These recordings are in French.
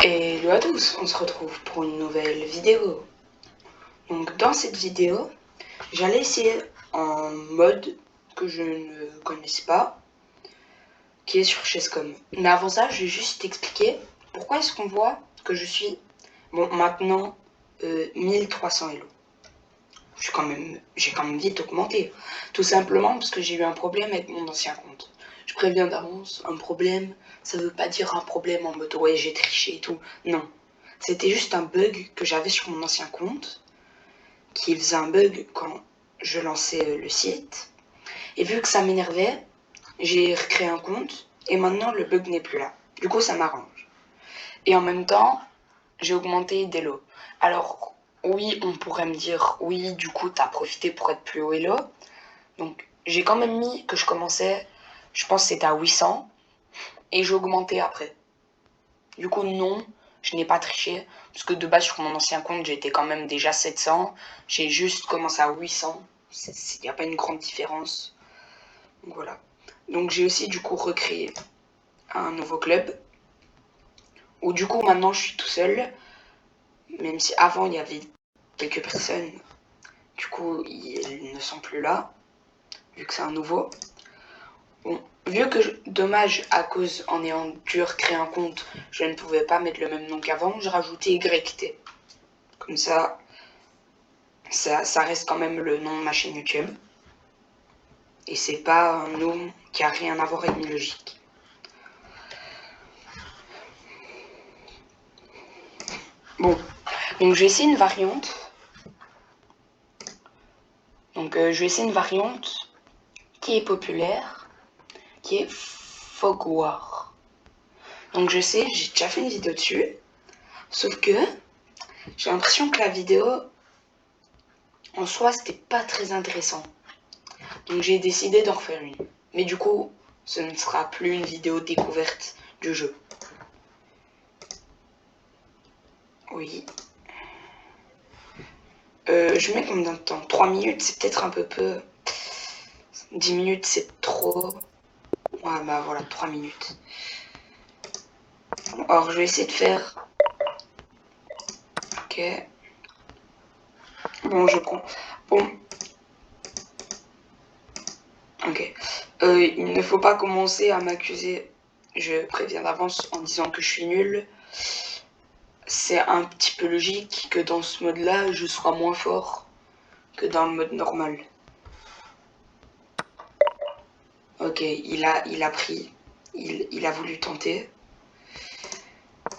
Hello à tous, on se retrouve pour une nouvelle vidéo. Donc dans cette vidéo, j'allais essayer un mode que je ne connaissais pas, qui est sur Chesscom. Mais avant ça, je vais juste t'expliquer pourquoi est-ce qu'on voit que je suis, bon maintenant, 1300 Elo. J'ai quand même vite augmenté. Tout simplement parce que j'ai eu un problème avec mon ancien compte. Je préviens d'avance, un problème, ça veut pas dire un problème en mode ouais j'ai triché et tout. Non. C'était juste un bug que j'avais sur mon ancien compte, qui faisait un bug quand je lançais le site. Et vu que ça m'énervait, j'ai recréé un compte et maintenant le bug n'est plus là. Du coup ça m'arrange. Et en même temps, j'ai augmenté d'Elo. Alors oui, on pourrait me dire oui, du coup t'as profité pour être plus haut Elo. Donc j'ai quand même mis que je commençais, je pense que c'était à 800 et j'ai augmenté après. Du coup non, je n'ai pas triché, parce que de base sur mon ancien compte j'étais quand même déjà 700, j'ai juste commencé à 800, il n'y a pas une grande différence. Donc voilà. Donc j'ai aussi du coup recréé un nouveau club, où du coup maintenant je suis tout seul, même si avant il y avait quelques personnes, du coup ils ne sont plus là, vu que c'est un nouveau. Bon, vu que, dommage, à cause en ayant dû recréer un compte, je ne pouvais pas mettre le même nom qu'avant, j'ai rajouté YT. Comme ça reste quand même le nom de ma chaîne YouTube. Et c'est pas un nom qui a rien à voir avec une logique. Bon, donc je vais essayer une variante. Donc je vais essayer une variante qui est populaire, qui est Fog War. Donc je sais, j'ai déjà fait une vidéo dessus, sauf que j'ai l'impression que la vidéo, en soi, c'était pas très intéressant. Donc j'ai décidé d'en refaire une. Mais du coup, ce ne sera plus une vidéo découverte du jeu. Oui. Je mets combien de temps? 3 minutes, c'est peut-être un peu peu. 10 minutes, c'est trop. Ouais, bah voilà, 3 minutes. Alors, je vais essayer de faire... Ok. Bon, je prends... Bon. Ok. Il ne faut pas commencer à m'accuser. Je préviens d'avance en disant que je suis nul. C'est un petit peu logique que dans ce mode-là, je sois moins fort que dans le mode normal. Ok, il a pris. Il a voulu tenter.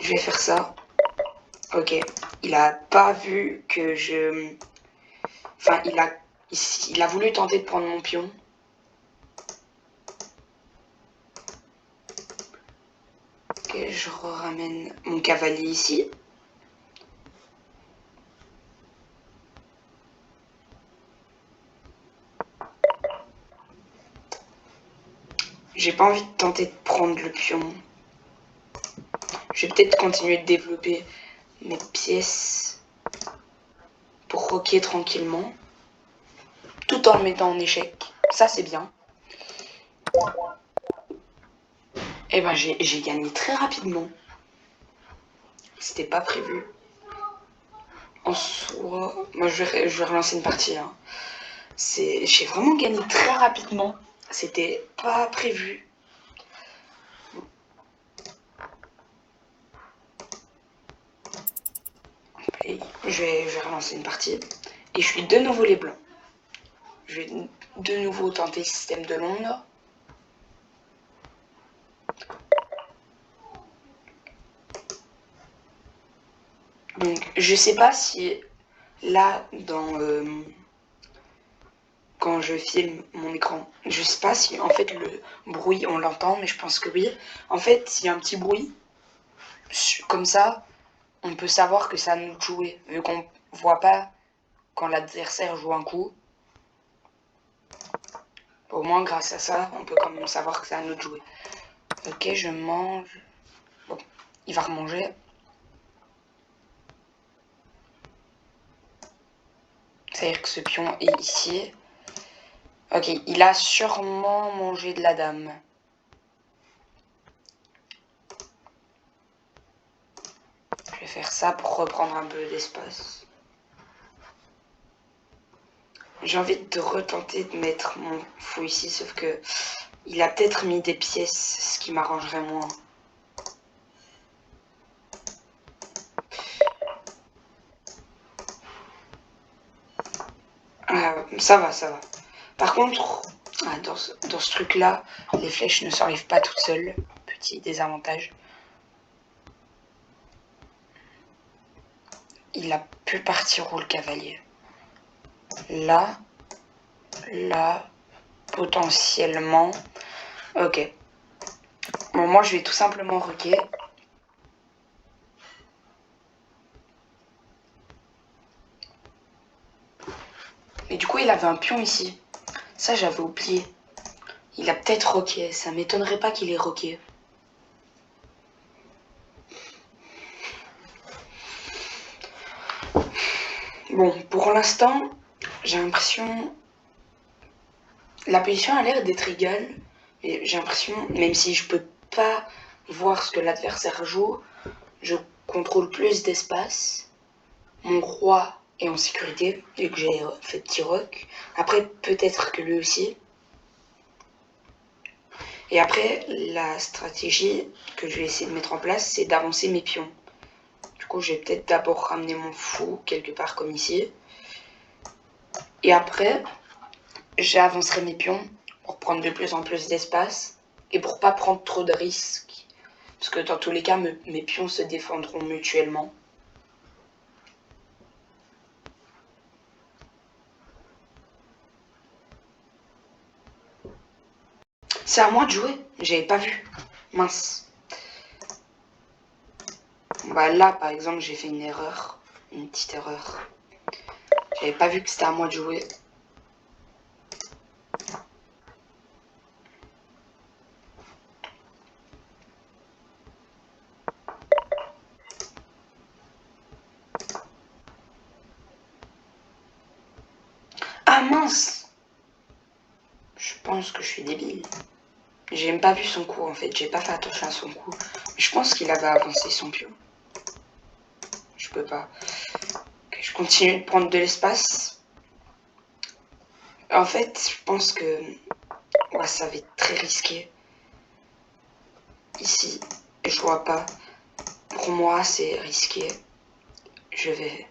Je vais faire ça. Ok. Il a pas vu que je... Enfin, il a voulu tenter de prendre mon pion. Ok, je ramène mon cavalier ici. J'ai pas envie de tenter de prendre le pion. Je vais peut-être continuer de développer mes pièces pour roquer tranquillement, tout en le mettant en échec. Ça, c'est bien. Et ben, j'ai gagné très rapidement. C'était pas prévu. En soi, moi, je vais relancer une partie. Hein. J'ai vraiment gagné très rapidement. C'était pas prévu. Et je vais relancer une partie. Et je suis de nouveau les blancs. Je vais de nouveau tenter le système de Londres. Donc, je sais pas si là, quand je filme mon écran, je sais pas si en fait le bruit on l'entend, mais je pense que oui. En fait, s'il y a un petit bruit, comme ça, on peut savoir que c'est à nous de jouer, vu qu'on voit pas quand l'adversaire joue un coup. Au moins, grâce à ça, on peut quand même savoir que c'est à nous de jouer. Ok, je mange. Bon, il va remanger. C'est-à-dire que ce pion est ici. Ok, il a sûrement mangé de la dame. faire ça pour reprendre un peu d'espace. J'ai envie de retenter de mettre mon fou ici, sauf que il a peut-être mis des pièces, ce qui m'arrangerait moins. Ça va, ça va. Par contre, dans ce truc-là, les flèches ne s'enlèvent pas toutes seules. Petit désavantage. Il a pu partir où le cavalier? Là, potentiellement. Ok. Bon, moi, je vais tout simplement roquer. Et du coup, il avait un pion ici. Ça, j'avais oublié. Il a peut-être roqué. Ça m'étonnerait pas qu'il ait roqué. Bon, pour l'instant, j'ai l'impression... La position a l'air d'être égale. Et j'ai l'impression, même si je peux pas voir ce que l'adversaire joue, je contrôle plus d'espace. Mon roi est en sécurité, vu que j'ai fait petit roc. Après, peut-être que lui aussi. Et après, la stratégie que je vais essayer de mettre en place, c'est d'avancer mes pions. Du coup, je vais peut-être d'abord ramener mon fou quelque part comme ici. Et après, j'avancerai mes pions pour prendre de plus en plus d'espace et pour pas prendre trop de risques. Parce que dans tous les cas, mes pions se défendront mutuellement. C'est à moi de jouer, j'avais pas vu. Mince. Bah là, par exemple, j'ai fait une erreur. Une petite erreur. J'avais pas vu que c'était à moi de jouer. Ah mince! Je pense que je suis débile. J'ai même pas vu son coup en fait, j'ai pas fait attention à son coup. Je pense qu'il avait avancé son pion. Je peux pas. Okay, je continue de prendre de l'espace. En fait, je pense que ouais, ça va être très risqué. Ici, je vois pas. Pour moi, c'est risqué. Je vais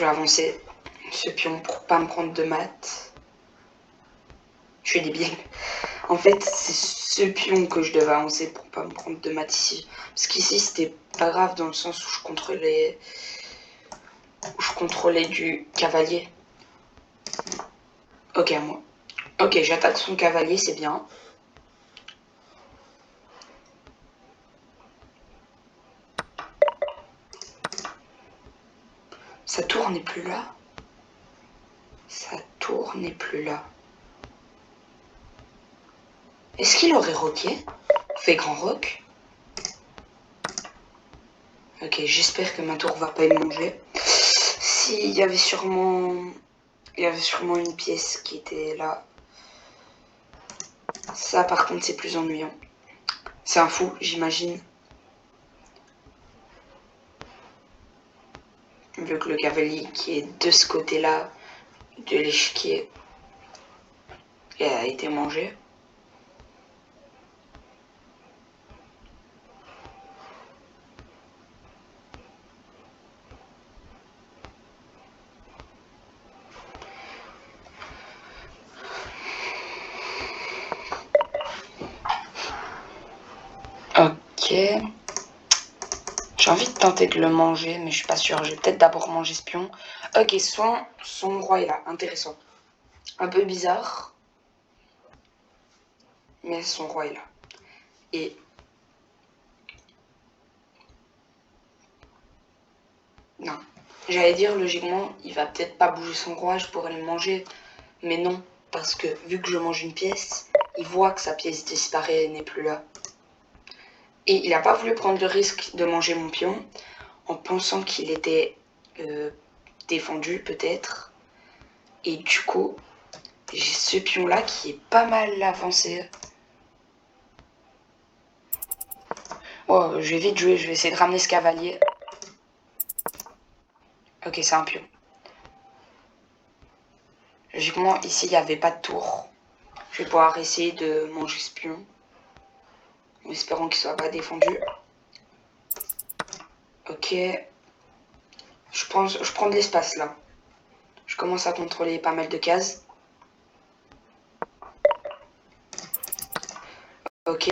avancer ce pion pour pas me prendre de maths. Je suis débile. En fait, c'est ce pion que je devais avancer pour pas me prendre de maths ici. Parce qu'ici, c'était pas grave dans le sens où je contrôlais du cavalier. Ok, moi. Ok, j'attaque son cavalier, c'est bien. Sa tour n'est plus là. Sa tour n'est plus là. Est-ce qu'il aurait roqué? Fait grand roc? Ok, j'espère que ma tour va pas y manger. Il y avait sûrement une pièce qui était là. Ça, par contre, c'est plus ennuyant. C'est un fou, j'imagine. Vu que le cavalier qui est de ce côté-là de l'échiquier a été mangé. Ok. J'ai envie de tenter de le manger, mais je suis pas sûre. Je vais peut-être d'abord manger ce pion. Ok, son roi est là. Intéressant. Un peu bizarre. Mais son roi est là. Et... non. J'allais dire, logiquement, il va peut-être pas bouger son roi, je pourrais le manger. Mais non, parce que vu que je mange une pièce, il voit que sa pièce disparaît et n'est plus là. Et il n'a pas voulu prendre le risque de manger mon pion, en pensant qu'il était défendu peut-être. Et du coup, j'ai ce pion-là qui est pas mal avancé. Oh, je vais vite jouer, je vais essayer de ramener ce cavalier. Ok, c'est un pion. Logiquement, ici, il n'y avait pas de tour. Je vais pouvoir essayer de manger ce pion. En espérant qu'il soit pas défendu. Ok. Je prends de l'espace là. Je commence à contrôler pas mal de cases. Ok.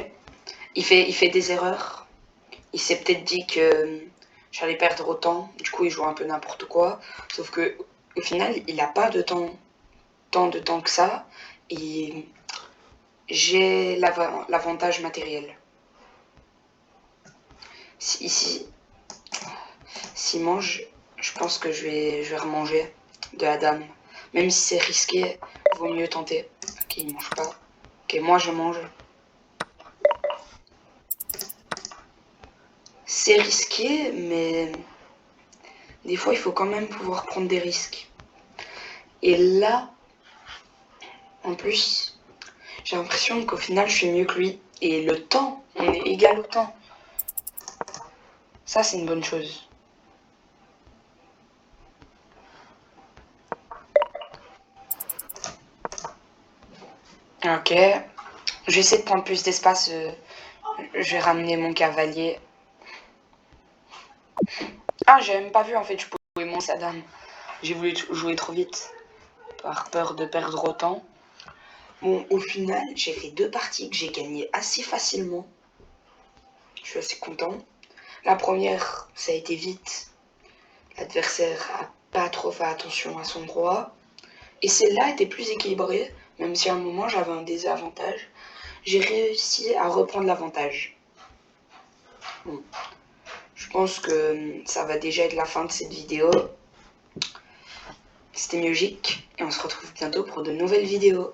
Il fait des erreurs. Il s'est peut-être dit que j'allais perdre autant. Du coup, il joue un peu n'importe quoi. Sauf que au final, il n'a pas de tant de temps que ça. Et j'ai l'avantage matériel. Ici, s'il mange, je pense que je vais remanger de la dame. Même si c'est risqué, vaut mieux tenter. Ok, il mange pas. Ok, moi je mange. C'est risqué, mais des fois il faut quand même pouvoir prendre des risques. Et là, en plus, j'ai l'impression qu'au final je suis mieux que lui. Et le temps, on est égal au temps. Ça, c'est une bonne chose. Ok. Je vais essayer de prendre plus d'espace. Je vais ramener mon cavalier. Ah, j'ai même pas vu en fait, je pouvais monter sa dame. J'ai voulu jouer trop vite, par peur de perdre autant. Bon, au final, j'ai fait 2 parties que j'ai gagnées assez facilement. Je suis assez content. La première, ça a été vite. L'adversaire a pas trop fait attention à son roi. Et celle-là était plus équilibrée, même si à un moment j'avais un désavantage. J'ai réussi à reprendre l'avantage. Bon, je pense que ça va déjà être la fin de cette vidéo. C'était Music et on se retrouve bientôt pour de nouvelles vidéos.